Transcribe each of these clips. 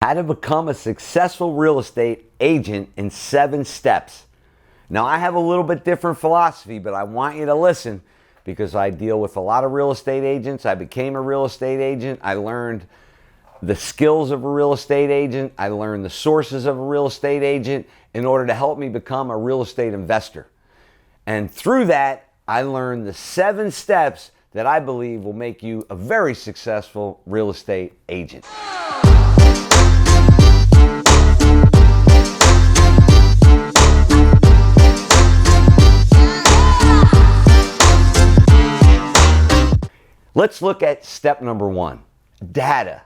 How to become a successful real estate agent in 7 steps. Now, I have a little bit different philosophy, but I want you to listen because I deal with a lot of real estate agents. I became a real estate agent. I learned the skills of a real estate agent. I learned the sources of a real estate agent in order to help me become a real estate investor. And through that, I learned the 7 steps that I believe will make you a very successful real estate agent. Let's look at step number 1, data.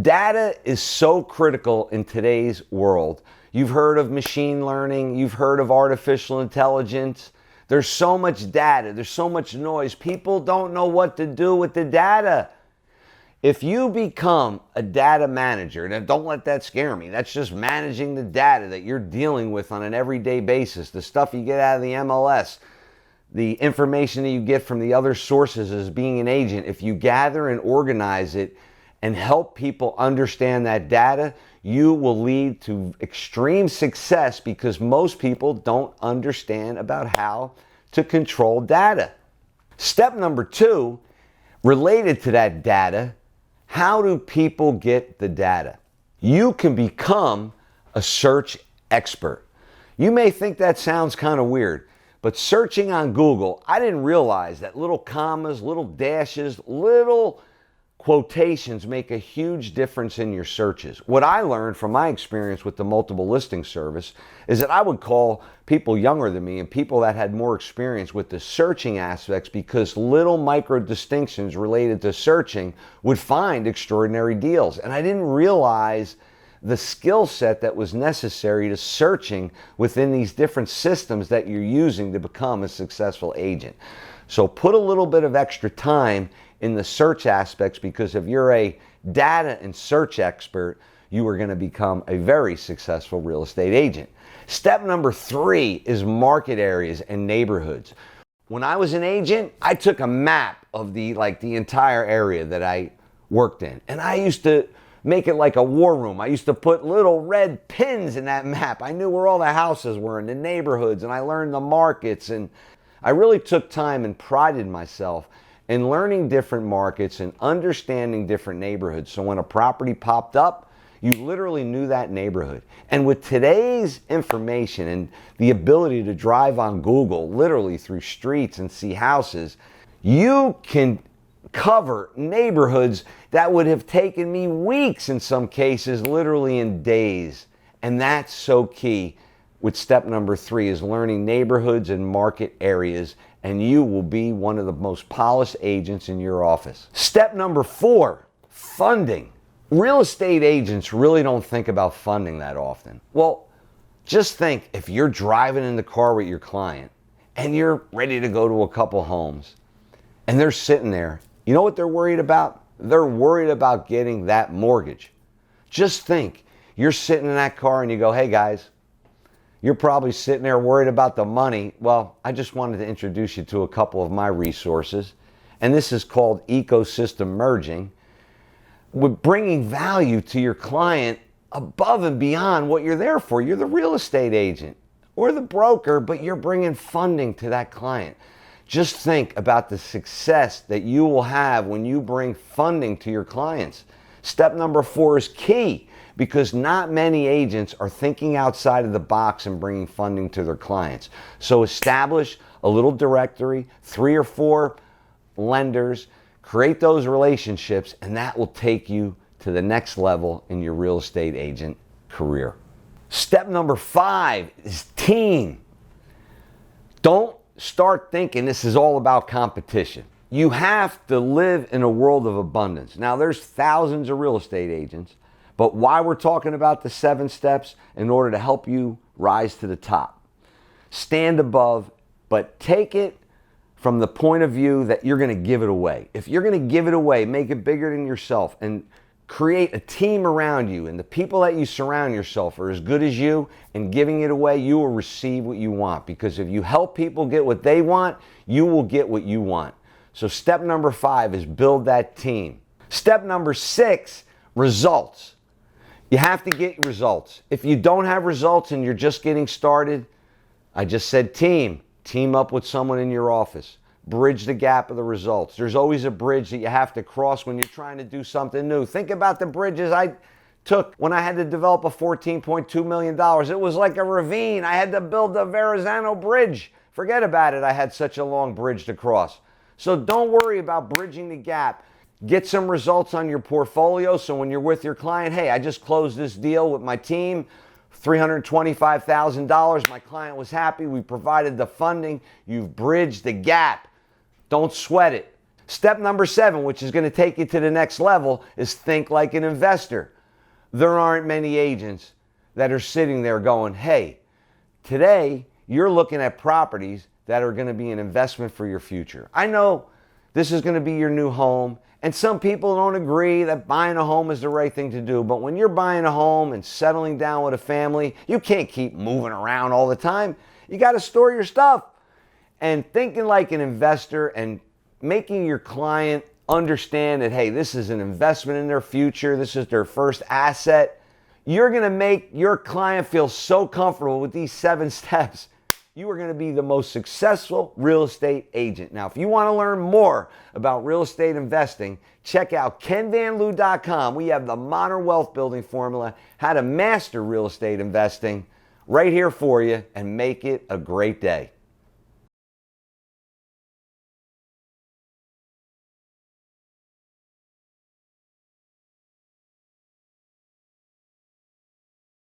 Data is so critical in today's world. You've heard of machine learning, you've heard of artificial intelligence. There's so much data, there's so much noise. People don't know what to do with the data. If you become a data manager, and don't let that scare me, that's just managing the data that you're dealing with on an everyday basis, the stuff you get out of the MLS, the information that you get from the other sources as being an agent. If you gather and organize it and help people understand that data, you will lead to extreme success because most people don't understand about how to control data. Step number 2, related to that data, how do people get the data? You can become a search expert. You may think that sounds kind of weird, but searching on Google, I didn't realize that little commas, little dashes, little quotations make a huge difference in your searches. What I learned from my experience with the multiple listing service is that I would call people younger than me and people that had more experience with the searching aspects because little micro distinctions related to searching would find extraordinary deals. And I didn't realize the skill set that was necessary to searching within these different systems that you're using to become a successful agent. So put a little bit of extra time in the search aspects because if you're a data and search expert, you are going to become a very successful real estate agent. Step number 3 is market areas and neighborhoods. When I was an agent, I took a map of the entire area that I worked in, and I used to make it like a war room. I used to put little red pins in that map. I knew where all the houses were in the neighborhoods, and I learned the markets, and I really took time and prided myself in learning different markets and understanding different neighborhoods. So when a property popped up, you literally knew that neighborhood. And with today's information and the ability to drive on Google, literally through streets and see houses, you can cover neighborhoods that would have taken me weeks in some cases, literally in days. And that's so key with step number 3 is learning neighborhoods and market areas, and you will be one of the most polished agents in your office. Step number 4, funding. Real estate agents really don't think about funding that often. Well, just think if you're driving in the car with your client and you're ready to go to a couple homes and they're sitting there, you know what they're worried about? They're worried about getting that mortgage. Just think, you're sitting in that car and you go, hey guys, you're probably sitting there worried about the money. Well, I just wanted to introduce you to a couple of my resources. And this is called ecosystem merging. We're bringing value to your client above and beyond what you're there for. You're the real estate agent or the broker, but you're bringing funding to that client. Just think about the success that you will have when you bring funding to your clients. Step number 4 is key because not many agents are thinking outside of the box and bringing funding to their clients. So establish a little directory, 3 or 4 lenders, create those relationships, and that will take you to the next level in your real estate agent career. Step number 5 is team. Don't start thinking this is all about competition. You have to live in a world of abundance. Now, there's thousands of real estate agents, but why we're talking about the 7 steps in order to help you rise to the top. Stand above, but take it from the point of view that you're going to give it away. If you're going to give it away, make it bigger than yourself and create a team around you, and the people that you surround yourself are as good as you, and giving it away, you will receive what you want. Because if you help people get what they want, you will get what you want. So step number 5 is build that team. Step number 6, results. You have to get results. If you don't have results and you're just getting started, I just said team up with someone in your office. Bridge the gap of the results. There's always a bridge that you have to cross when you're trying to do something new. Think about the bridges I took when I had to develop a $14.2 million. It was like a ravine. I had to build the Verrazano Bridge. Forget about it. I had such a long bridge to cross. So don't worry about bridging the gap. Get some results on your portfolio so when you're with your client, hey, I just closed this deal with my team, $325,000. My client was happy. We provided the funding. You've bridged the gap. Don't sweat it. Step number 7, which is going to take you to the next level, is think like an investor. There aren't many agents that are sitting there going, hey, today you're looking at properties that are going to be an investment for your future. I know this is going to be your new home, and some people don't agree that buying a home is the right thing to do, but when you're buying a home and settling down with a family, you can't keep moving around all the time. You got to store your stuff. And thinking like an investor and making your client understand that, hey, this is an investment in their future, this is their first asset, you're going to make your client feel so comfortable with these 7 steps. You are going to be the most successful real estate agent. Now, if you want to learn more about real estate investing, check out kenvanloo.com. We have the modern wealth building formula, how to master real estate investing right here for you and make it a great day.